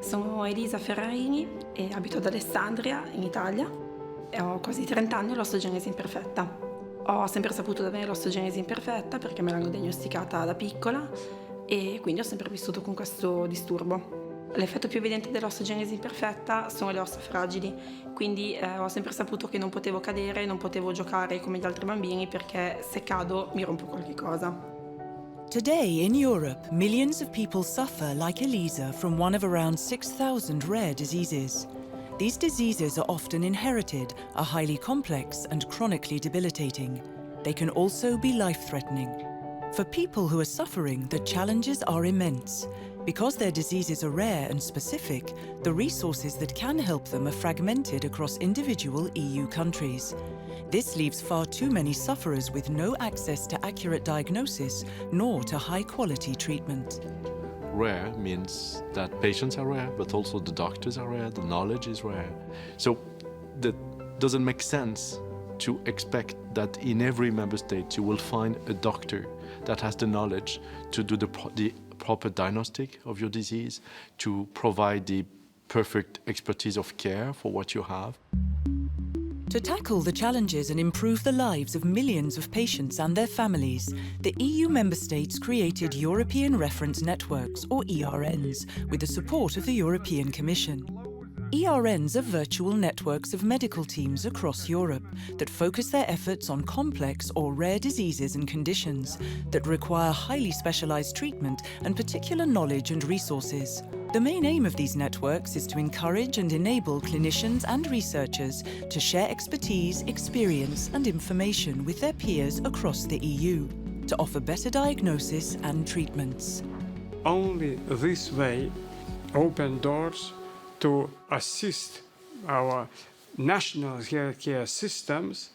Sono Elisa Ferrarini e abito ad Alessandria, in Italia, e ho quasi 30 anni e l'osteogenesi imperfetta. Ho sempre saputo di avere l'osteogenesi imperfetta perché me l'hanno diagnosticata da piccola e quindi ho sempre vissuto con questo disturbo. L'effetto più evidente dell'osteogenesi imperfetta sono le ossa fragili, quindi ho sempre saputo che non potevo cadere, non potevo giocare come gli altri bambini perché se cado mi rompo qualche cosa. Today in Europe, millions of people suffer like Elisa from one of around 6,000 rare diseases. These diseases are often inherited, are highly complex and chronically debilitating. They can also be life-threatening. For people who are suffering, the challenges are immense. Because their diseases are rare and specific, the resources that can help them are fragmented across individual EU countries. This leaves far too many sufferers with no access to accurate diagnosis nor to high-quality treatment. Rare means that patients are rare, but also the doctors are rare, the knowledge is rare. So that doesn't make sense to expect that in every member state you will find a doctor that has the knowledge to do the proper diagnostic of your disease, to provide the perfect expertise of care for what you have. To tackle the challenges and improve the lives of millions of patients and their families, the EU member states created European Reference Networks, or ERNs, with the support of the European Commission. ERNs are virtual networks of medical teams across Europe that focus their efforts on complex or rare diseases and conditions that require highly specialized treatment and particular knowledge and resources. The main aim of these networks is to encourage and enable clinicians and researchers to share expertise, experience and information with their peers across the EU to offer better diagnosis and treatments. Only this way open doors to assist our national healthcare systems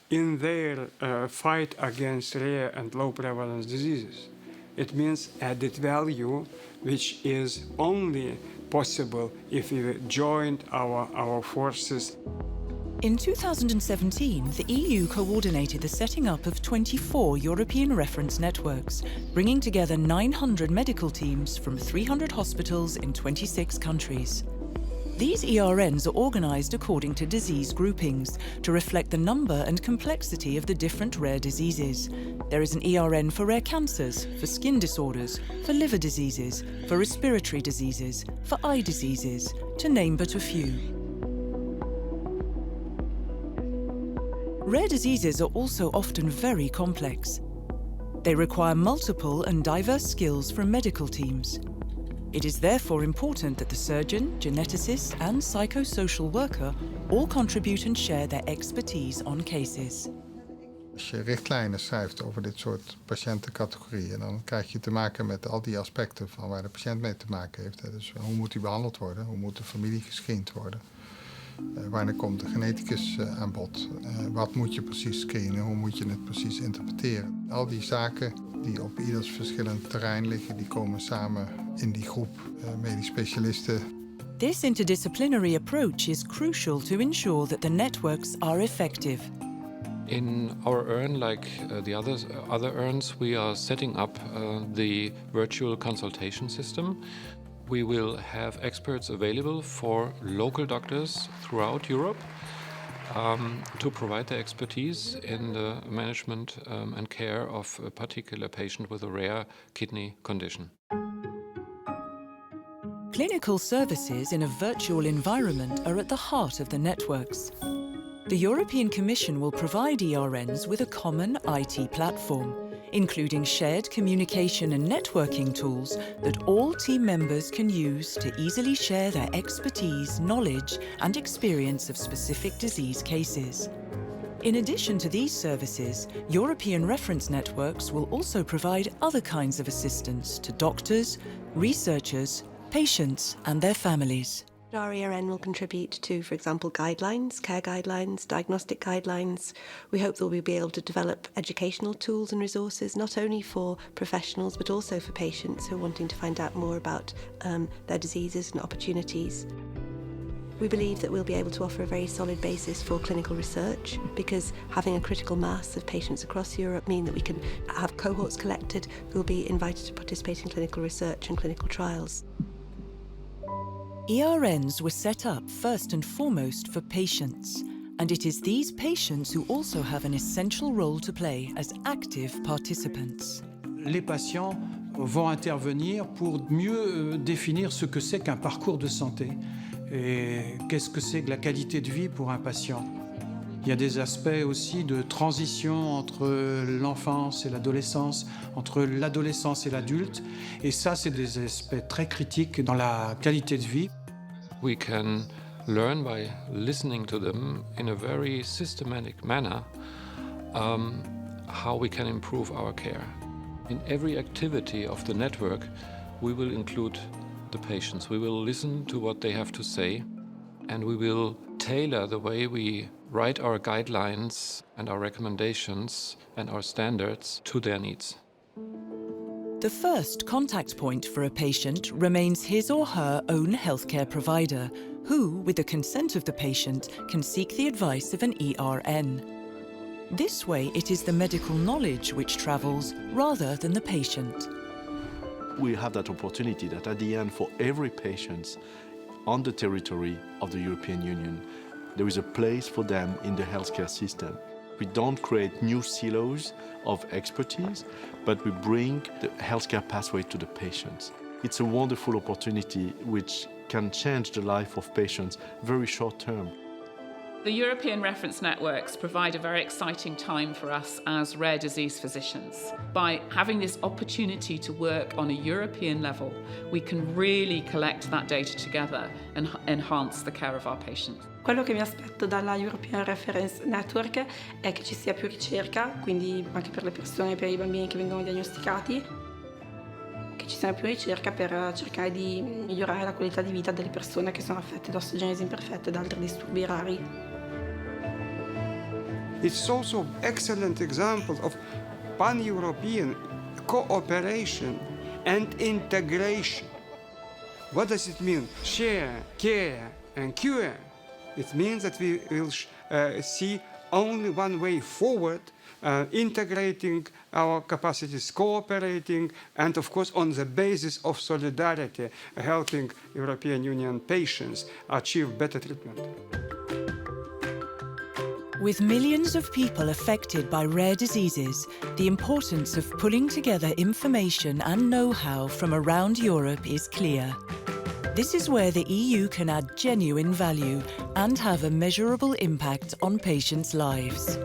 in their fight against rare and low prevalence diseases. It means added value, which is only possible if we joined our forces. In 2017, the EU coordinated the setting up of 24 European reference networks, bringing together 900 medical teams from 300 hospitals in 26 countries. These ERNs are organised according to disease groupings to reflect the number and complexity of the different rare diseases. There is an ERN for rare cancers, for skin disorders, for liver diseases, for respiratory diseases, for eye diseases, to name but a few. Rare diseases are also often very complex. They require multiple and diverse skills from medical teams. It is therefore important that the surgeon, geneticist and psychosocial worker all contribute and share their expertise on cases. Als je richtlijnen schrijft over dit soort patiëntencategorieën, dan krijg je te maken met al die aspecten van waar de patiënt mee te maken heeft. Dus hoe moet hij behandeld worden? Hoe moet de familie gescreend worden? Wanneer komt de geneticus aan bod? Wat moet je precies screenen? Hoe moet je het precies interpreteren? Al die zaken die op ieders verschillend terrein liggen, die komen samen in die groep medisch specialisten. This interdisciplinary approach is crucial to ensure that the networks are effective. In our ERN, like the other ERNs, we are setting up the virtual consultation system. We will have experts available for local doctors throughout Europe to provide their expertise in the management and care of a particular patient with a rare kidney condition. Clinical services in a virtual environment are at the heart of the networks. The European Commission will provide ERNs with a common IT platform, including shared communication and networking tools that all team members can use to easily share their expertise, knowledge and experience of specific disease cases. In addition to these services, European reference networks will also provide other kinds of assistance to doctors, researchers, patients and their families. Our ERN will contribute to, for example, guidelines, care guidelines, diagnostic guidelines. We hope that we'll be able to develop educational tools and resources, not only for professionals, but also for patients who are wanting to find out more about their diseases and opportunities. We believe that we'll be able to offer a very solid basis for clinical research, because having a critical mass of patients across Europe mean that we can have cohorts collected who will be invited to participate in clinical research and clinical trials. ERNs were set up first and foremost for patients, and it is these patients who also have an essential role to play as active participants. Les patients vont intervenir pour mieux définir ce que c'est qu'un parcours de santé et qu'est-ce que c'est que la qualité de vie pour un patient. Il y a des aspects aussi de transition entre l'enfance et l'adolescence, entre l'adolescence et l'adulte, et ça, c'est des aspects très critiques dans la qualité de vie. We can learn by listening to them in a very systematic manner how we can improve our care. In every activity of the network, we will include the patients. We will listen to what they have to say, and we will tailor the way we write our guidelines and our recommendations and our standards to their needs. The first contact point for a patient remains his or her own healthcare provider, who, with the consent of the patient, can seek the advice of an ERN. This way, it is the medical knowledge which travels rather than the patient. We have that opportunity that at the end, for every patient on the territory of the European Union, there is a place for them in the healthcare system. We don't create new silos of expertise, but we bring the healthcare pathway to the patients. It's a wonderful opportunity which can change the life of patients very short term. The European reference networks provide a very exciting time for us as rare disease physicians. By having this opportunity to work on a European level, we can really collect that data together and enhance the care of our patients. Quello che mi aspetto dalla European Reference Network è che ci sia più ricerca, quindi anche per le persone, per i bambini che vengono diagnosticati, che ci sia più ricerca per cercare di migliorare la qualità di vita delle persone che sono affette da osteogenesi imperfetta ed altri disturbi rari. It's also an excellent example of pan-European cooperation and integration. What does it mean? Share, care, and cure. It means that we will see only one way forward, integrating our capacities, cooperating, and of course on the basis of solidarity, helping European Union patients achieve better treatment. With millions of people affected by rare diseases, the importance of pulling together information and know-how from around Europe is clear. This is where the EU can add genuine value and have a measurable impact on patients' lives.